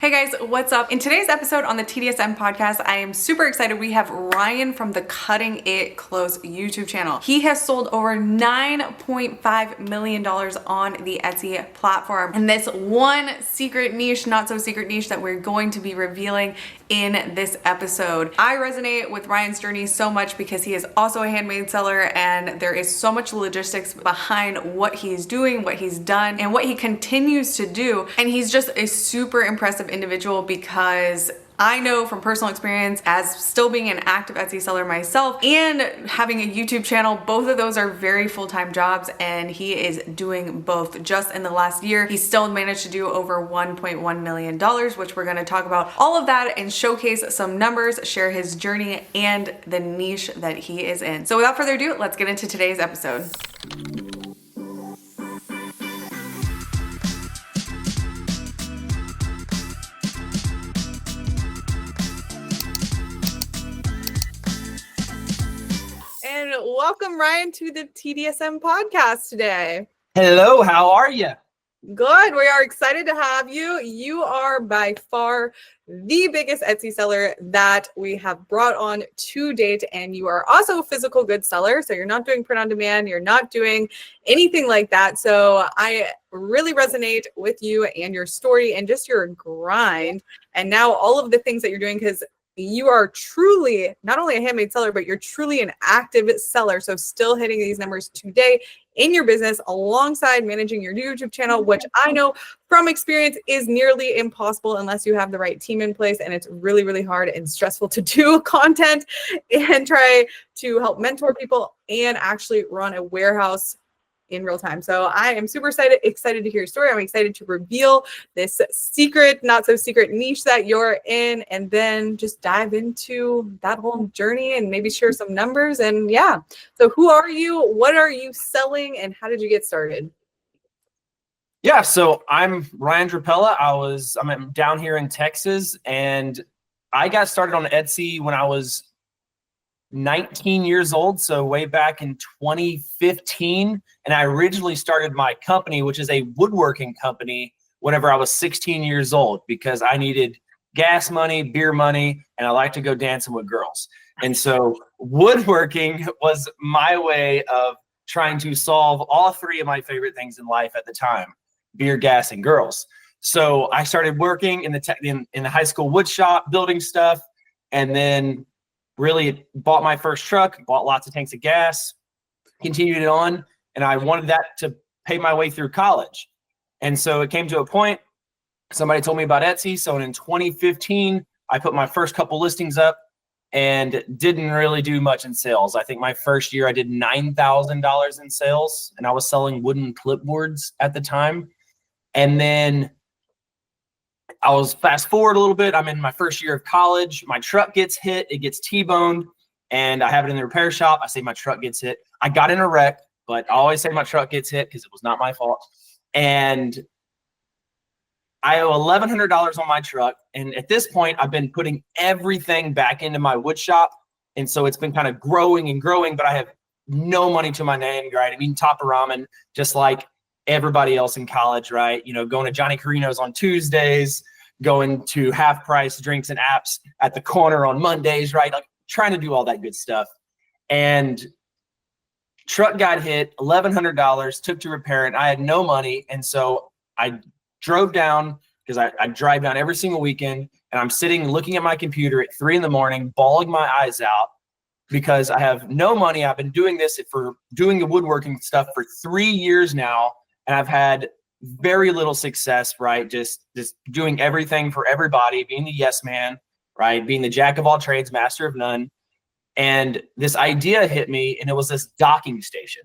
Hey guys, what's up? In today's episode on the TDSM podcast, I am super excited. We have Ryan from the Cutting It Close YouTube channel. He has sold over $9.5 million on the Etsy platform. And this one secret niche, not so secret niche that we're going to be revealing in this episode. I resonate with Ryan's journey so much because he is also a handmade seller and there is so much logistics behind what he's doing, what he's done, and what he continues to do. And he's just a super impressive individual because I know from personal experience, as still being an active Etsy seller myself and having a YouTube channel, both of those are very full-time jobs, and he is doing both. Just in the last year, he still managed to do over $1.1 million, which we're gonna talk about all of that and showcase some numbers, share his journey and the niche that he is in. So without further ado, let's get into today's episode. And welcome, Ryan, to the TDSM podcast today. Hello, how are you? Good. We are excited to have you. You are by far the biggest Etsy seller that we have brought on to date, and you are also a physical goods seller. So you're not doing print on demand. You're not doing anything like that. So I really resonate with you and your story and just your grind. And now all of the things that you're doing, because you are truly not only a handmade seller, but you're truly an active seller. So still hitting these numbers today in your business alongside managing your YouTube channel, which I know from experience is nearly impossible unless you have the right team in place. And it's really, really hard and stressful to do content and try to help mentor people and actually run a warehouse in real time. So I am super excited to hear your story. I'm excited to reveal this secret, not so secret niche that you're in, and then just dive into that whole journey and maybe share some numbers. And yeah, so who are you? What are you selling? And how did you get started? Yeah, so I'm Ryan Drapela. I'm down here in Texas, and I got started on Etsy when I was 19 years old, so way back in 2015. And I originally started my company, which is a woodworking company, whenever I was 16 years old, because I needed gas money, beer money, and I like to go dancing with girls. And so woodworking was my way of trying to solve all three of my favorite things in life at the time: beer, gas, and girls. So I started working in the high school wood shop, building stuff, and then really bought my first truck, bought lots of tanks of gas, continued it on, and I wanted that to pay my way through college. And so it came to a point, somebody told me about Etsy. So in 2015, I put my first couple listings up and didn't really do much in sales. I think my first year I did $9,000 in sales, and I was selling wooden clipboards at the time. And then I was fast forward a little bit. I'm in my first year of college. My truck gets hit. It gets T-boned, and I have it in the repair shop. I say my truck gets hit. I got in a wreck, but I always say my truck gets hit because it was not my fault. And I owe $1,100 on my truck. And at this point, I've been putting everything back into my wood shop. And so it's been kind of growing and growing, but I have no money to my name, right? I'm eating Top of Ramen just like everybody else in college, right? You know, going to Johnny Carino's on Tuesdays, going to half price drinks and apps at the corner on Mondays, right? Like trying to do all that good stuff. And truck got hit, $1,100, took to repair it. I had no money. And so I drove down, because I drive down every single weekend, and I'm sitting looking at my computer at 3 a.m, bawling my eyes out because I have no money. I've been doing the woodworking stuff for 3 years now. And I've had very little success, right? Just doing everything for everybody, being the yes man, right? Being the jack of all trades, master of none. And this idea hit me, and it was this docking station.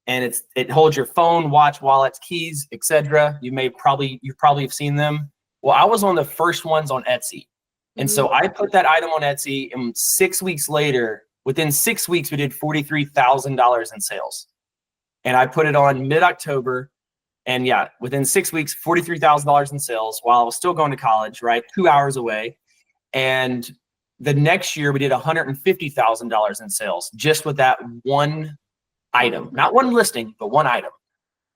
And it holds your phone, watch, wallets, keys, etc. You've probably have seen them. Well, I was one of the first ones on Etsy. And so I put that item on Etsy, and 6 weeks later, within 6 weeks, we did $43,000 in sales. And I put it on mid-October. And yeah, within 6 weeks, $43,000 in sales while I was still going to college, right? 2 hours away. And the next year we did $150,000 in sales just with that one item, not one listing, but one item.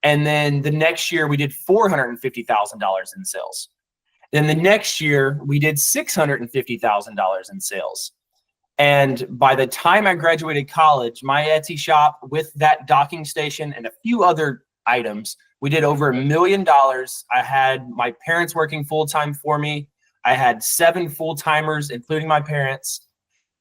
And then the next year we did $450,000 in sales. Then the next year, we did $650,000 in sales. And by the time I graduated college, my Etsy shop with that docking station and a few other items, we did over $1 million. I had my parents working full-time for me. I had 7 full-timers, including my parents,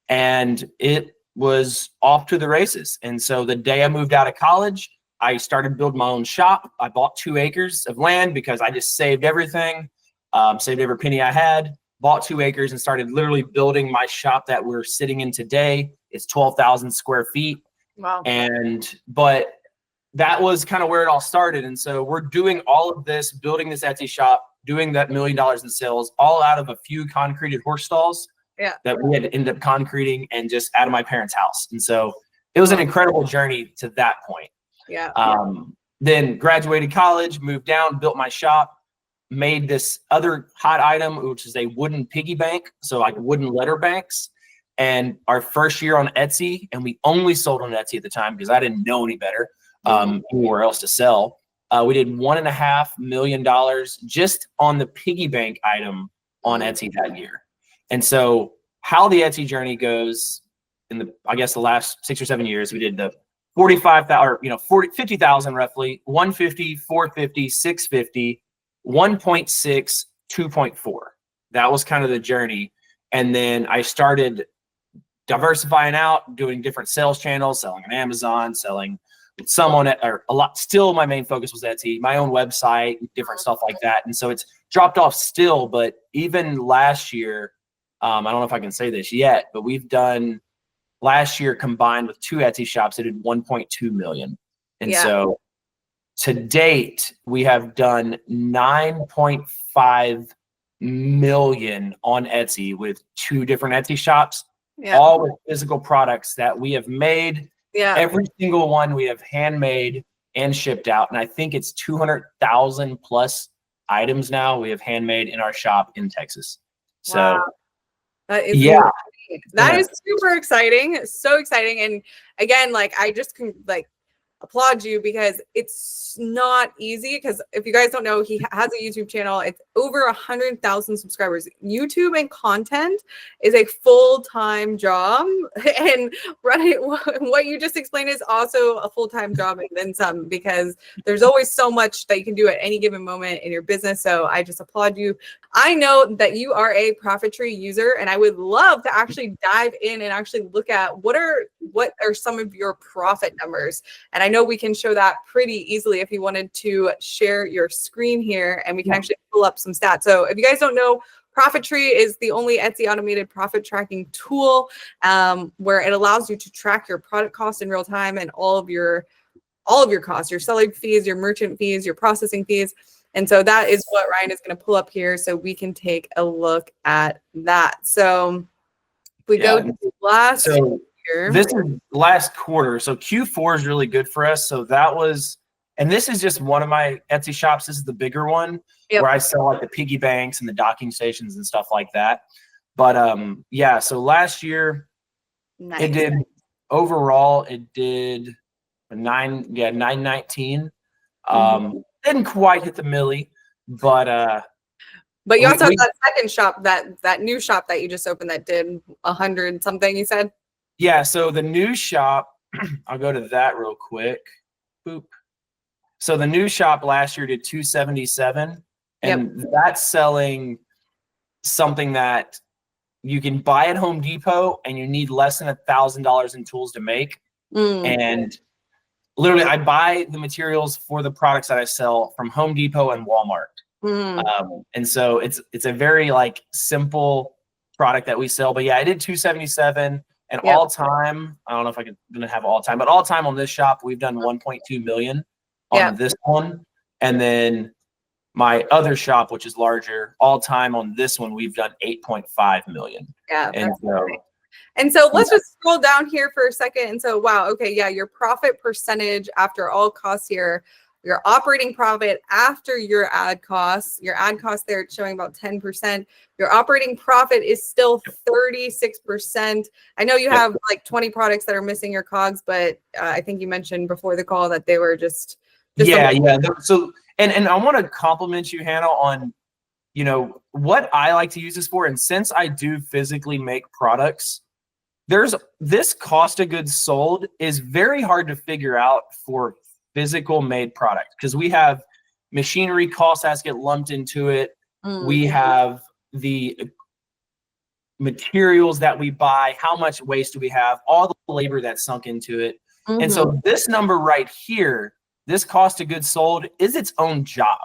and it was off to the races. And so the day I moved out of college, I started building my own shop. I bought 2 acres of land because I just saved everything, saved every penny I had. Bought 2 acres and started literally building my shop that we're sitting in today. It's 12,000 square feet. Wow. But that was kind of where it all started. And so we're doing all of this, building this Etsy shop, doing that $1 million in sales, all out of a few concreted horse stalls that we had to end up concreting and just out of my parents' house. And so it was an incredible journey to that point. Then graduated college, moved down, built my shop, made this other hot item, which is a wooden piggy bank. So like wooden letter banks. And our first year on Etsy, and we only sold on Etsy at the time because I didn't know any better, anywhere else to sell. We did $1.5 million just on the piggy bank item on Etsy that year. And so how the Etsy journey goes in the, I guess the last 6 or 7 years, we did the 45,000, or 50,000 roughly, 150, 450, 650, 1.6, 2.4. That was kind of the journey. And then I started diversifying out, doing different sales channels, selling on Amazon, selling some on it, or a lot. Still, my main focus was Etsy, my own website, different stuff like that. And so it's dropped off still. But even last year, I don't know if I can say this yet, but we've done last year combined with 2 Etsy shops, it did 1.2 million. And so to date, we have done 9.5 million on Etsy with 2 different Etsy shops, all with physical products that we have made. Every single one we have handmade and shipped out. And I think it's 200,000 plus items now we have handmade in our shop in Texas. So that is that is super exciting. So exciting. And again, like I just can applaud you because it's not easy. Because if you guys don't know, he has a YouTube channel. It's over 100,000 subscribers. YouTube and content is a full-time job, and what you just explained is also a full-time job and then some, because there's always so much that you can do at any given moment in your business. So I just applaud you. I know that you are a ProfitTree user, and I would love to actually dive in and actually look at what are some of your profit numbers. And I know we can show that pretty easily if you wanted to share your screen here, and we can actually pull up some stats. So if you guys don't know, ProfitTree is the only Etsy automated profit tracking tool where it allows you to track your product costs in real time and all of your costs, your selling fees, your merchant fees, your processing fees. And so that is what Ryan is going to pull up here so we can take a look at that. So if we go to last year. This is last quarter. So Q4 is really good for us. So that was, and this is just one of my Etsy shops. This is the bigger one where I sell like the piggy banks and the docking stations and stuff like that. But so last year it did overall, it did 919. Didn't quite hit the milli, but you also have that second shop, that new shop that you just opened that did 100 something, you said? Yeah, so the new shop, I'll go to that real quick. Boop. So the new shop last year did 277, and that's selling something that you can buy at Home Depot and you need less than $1,000 in tools to make. And literally, I buy the materials for the products that I sell from Home Depot and Walmart. And so it's a very simple product that we sell. But yeah, I did 277, and all time, I don't know if I could have all time, but all time on this shop, we've done 1.2 million on this one. And then my other shop, which is larger, all time on this one, we've done 8.5 million. And so let's just scroll down here for a second. And so, wow, okay, your profit percentage after all costs here, your operating profit after your ad costs there, it's showing about 10%. Your operating profit is still 36%. I know you have 20 products that are missing your COGS, but I think you mentioned before the call that they were just So, and I want to compliment you, Hannah, on what I like to use this for, and since I do physically make products, there's this cost of goods sold is very hard to figure out for physical made product because we have machinery costs has to get lumped into it. We have the materials that we buy, how much waste do we have, all the labor that's sunk into it. And so this number right here, this cost of goods sold is its own job.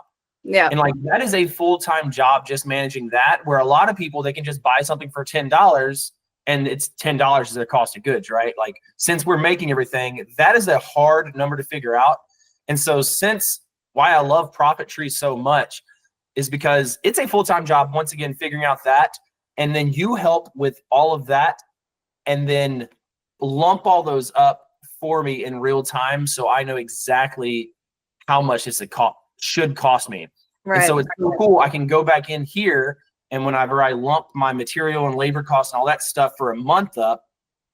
Yeah. And like that is a full-time job just managing that, where a lot of people, they can just buy something for $10 and it's $10 is their cost of goods, right? Like since we're making everything, that is a hard number to figure out. And so since why I love ProfitTree so much is because it's a full-time job, once again, figuring out that. And then you help with all of that and then lump all those up for me in real time. So I know exactly how much this should cost me. Right. And so it's so cool. I can go back in here, and whenever I lump my material and labor costs and all that stuff for a month up,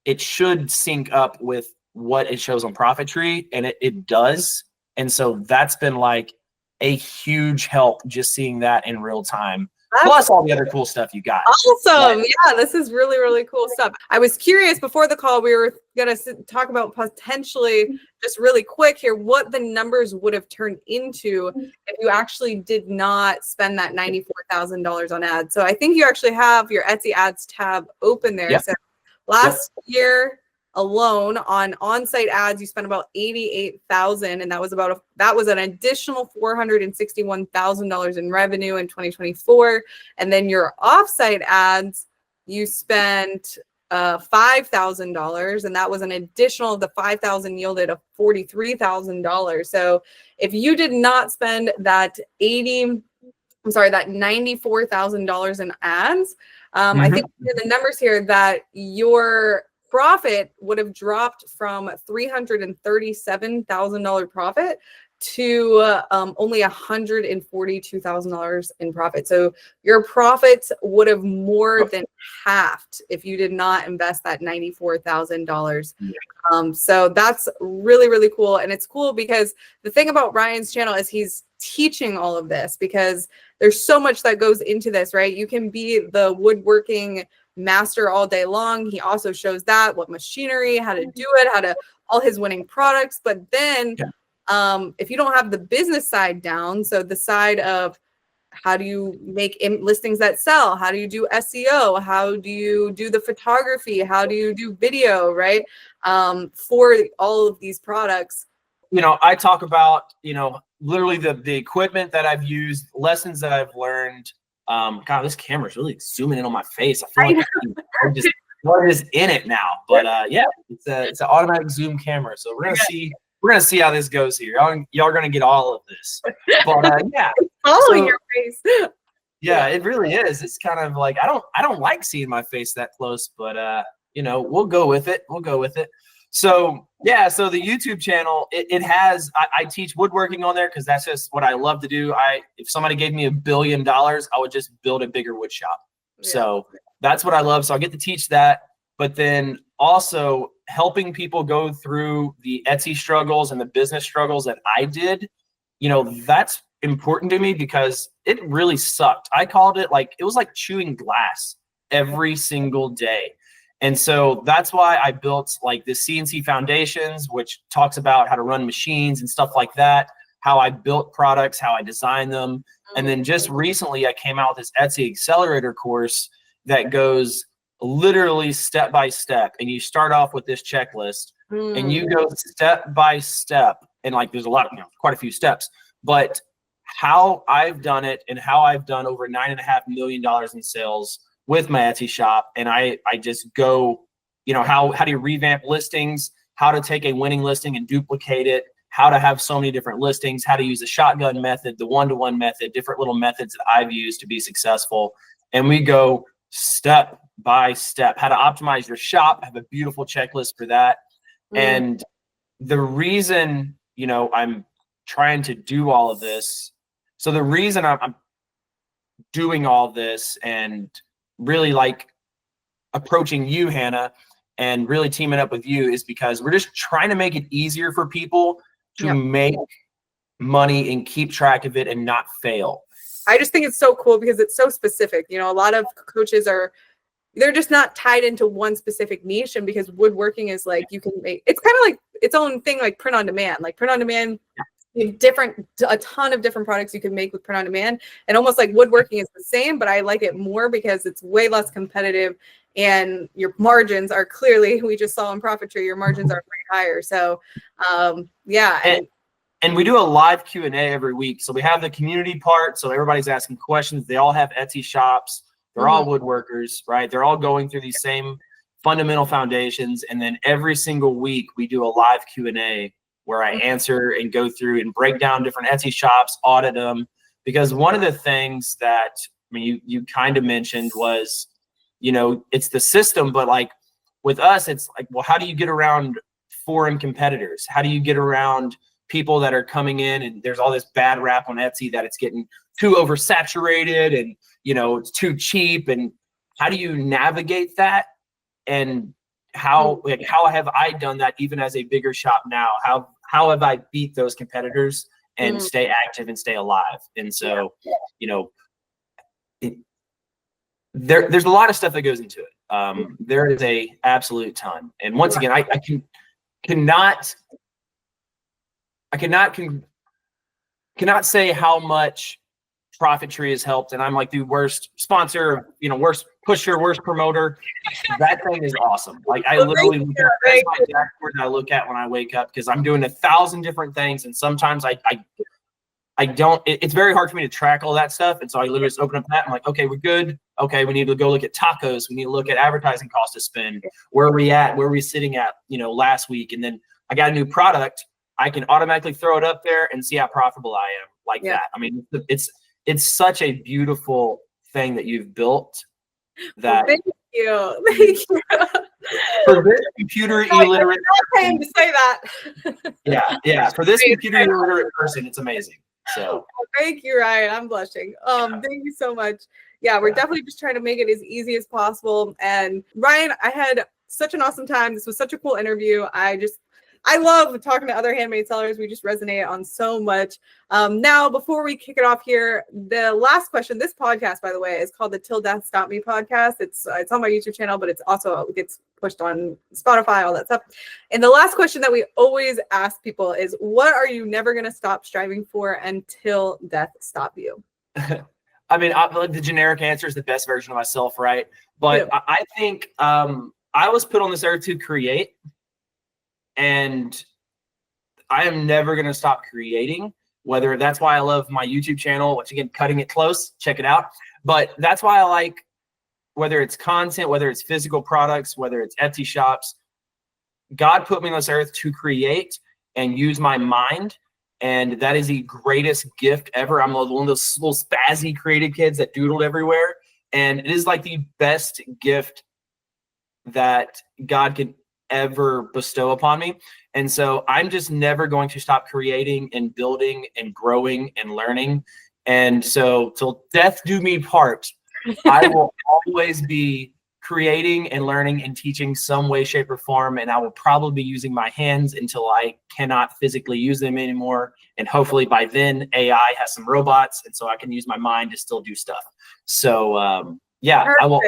it should sync up with what it shows on ProfitTree, and it does. And so that's been like a huge help just seeing that in real time. Plus all the other cool stuff you got. Awesome. Yeah, this is really, really cool stuff. I was curious before the call, we were going to talk about potentially just really quick here, what the numbers would have turned into if you actually did not spend that $94,000 on ads. So I think you actually have your Etsy ads tab open there. Yep. So last year alone on-site ads, you spent about $88,000, and that was an additional $461,000 in revenue in 2024. And then your off-site ads, you spent $5,000, and that was an additional, the $5,000 yielded a $43,000. So if you did not spend that $94,000 in ads, I think the numbers here that your profit would have dropped from $337,000 profit to only $142,000 in profit. So your profits would have more than halved if you did not invest that $94,000. So that's really, really cool. And it's cool because the thing about Ryan's channel is he's teaching all of this, because there's so much that goes into this, right? You can be the woodworking master all day long. He also shows that, what machinery, how to do it, all his winning products. But then if you don't have the business side down, so the side of how do you make listings that sell, how do you do SEO, how do you do the photography, how do you do video, right? For all of these products. I talk about, literally the equipment that I've used, lessons that I've learned. God, this camera's really zooming in on my face. I feel like what is in it now. But yeah, it's an automatic zoom camera. So we're gonna see how this goes here. Y'all are gonna get all of this. But yeah, following your face. Yeah, it really is. It's kind of like I don't like seeing my face that close, but we'll go with it. So yeah, so the YouTube channel, it has, I teach woodworking on there because that's just what I love to do. If somebody gave me $1 billion, I would just build a bigger wood shop. Yeah. So that's what I love. So I get to teach that, but then also helping people go through the Etsy struggles and the business struggles that I did, that's important to me because it really sucked. I called it it was like chewing glass every single day. And so that's why I built the CNC Foundations, which talks about how to run machines and stuff like that, how I built products, how I designed them. And then just recently I came out with this Etsy Accelerator course that goes literally step by step. And you start off with this checklist and you go step by step. And there's quite a few steps, but how I've done it and how I've done over $9.5 million in sales with my Etsy shop. And I just go, how do you revamp listings, how to take a winning listing and duplicate it, how to have so many different listings, how to use the shotgun method, the one-to-one method, different little methods that I've used to be successful. And we go step by step, how to optimize your shop, have a beautiful checklist for that. And the reason, I'm trying to do all of this. So the reason I'm doing all this and really approaching you, Hannah, and really teaming up with you is because we're just trying to make it easier for people to make money and keep track of it and not fail. I just think it's so cool because it's so specific. You know, a lot of coaches they're just not tied into one specific niche. And because woodworking is like, you can make, it's kind of like its own thing, like print on demand, a ton of different products you can make with print on demand, and almost like woodworking is the same, but I like it more because it's way less competitive and your margins are clearly, we just saw in ProfitTree, your margins are way higher. So yeah. And we do a live Q&A every week. So we have the community part. So everybody's asking questions. They all have Etsy shops. They're all woodworkers, right? They're all going through these same fundamental foundations. And then every single week we do a live Q&A where I answer and go through and break down different Etsy shops, audit them. Because one of the things that, I mean, you kind of mentioned was, you know, it's the system, but like with us, it's like, well, how do you get around foreign competitors? How do you get around people that are coming in, and there's all this bad rap on Etsy that it's getting too oversaturated and, you know, it's too cheap. And how do you navigate that? And how have I done that even as a bigger shop now? How have I beat those competitors and stay active and stay alive? And so, you know, there's a lot of stuff that goes into it. There is a absolute ton. And once again, I cannot say how much ProfitTree has helped, and I'm like the worst sponsor, you know, worst pusher, worst promoter. That thing is awesome. Like I literally look at that's my dashboard that I look at when I wake up, because I'm doing 1,000 different things, and sometimes I don't. It's very hard for me to track all that stuff, and so I literally just open up that. I'm like, okay, we're good. Okay, we need to go look at tacos. We need to look at advertising cost to spend. Where are we at? Where are we sitting at? You know, last week, and then I got a new product. I can automatically throw it up there and see how profitable I am, like that. I mean, it's such a beautiful thing that you've built. That thank you. For this computer illiterate, I'm not paying to say that. yeah. For this computer illiterate person, it's amazing. So thank you, Ryan. I'm blushing. Thank you so much. Yeah, we're definitely just trying to make it as easy as possible. And Ryan, I had such an awesome time. This was such a cool interview. I love talking to other handmade sellers. We just resonate on so much. Now, before we kick it off here, the last question, this podcast, by the way, is called the Till Death Stop Me podcast. It's on my YouTube channel, but it's also gets pushed on Spotify, all that stuff. And the last question that we always ask people is, what are you never going to stop striving for until death stop you? I mean, the generic answer is the best version of myself, right? But I think I was put on this earth to create. And I am never going to stop creating, whether that's why I love my YouTube channel, which again, cutting it close, check it out. But that's why I like, whether it's content, whether it's physical products, whether it's Etsy shops, God put me on this earth to create and use my mind. And that is the greatest gift ever. I'm one of those little spazzy creative kids that doodled everywhere. And it is like the best gift that God could ever bestow upon me. And so I'm just never going to stop creating and building and growing and learning. And so till death do me part, I will always be creating and learning and teaching some way, shape, or form. And I will probably be using my hands until I cannot physically use them anymore. And hopefully by then AI has some robots, and so I can use my mind to still do stuff. So I will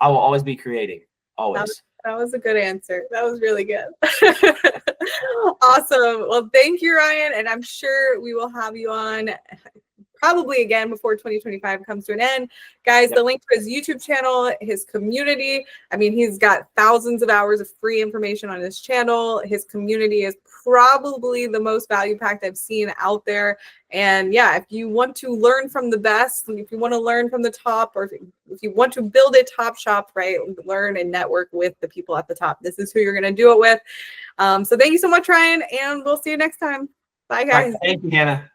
always be creating. Always. That was a good answer. That was really good. Awesome. Well, thank you, Ryan. And I'm sure we will have you on probably again before 2025 comes to an end. Guys, the link to his YouTube channel, his community. I mean, he's got thousands of hours of free information on his channel. His community is probably the most value packed I've seen out there. And yeah, if you want to learn from the best, if you want to learn from the top, or if you want to build a top shop, right, learn and network with the people at the top, this is who you're going to do it with. So thank you so much, Ryan, and we'll see you next time. Bye, guys. Thank you, Hannah.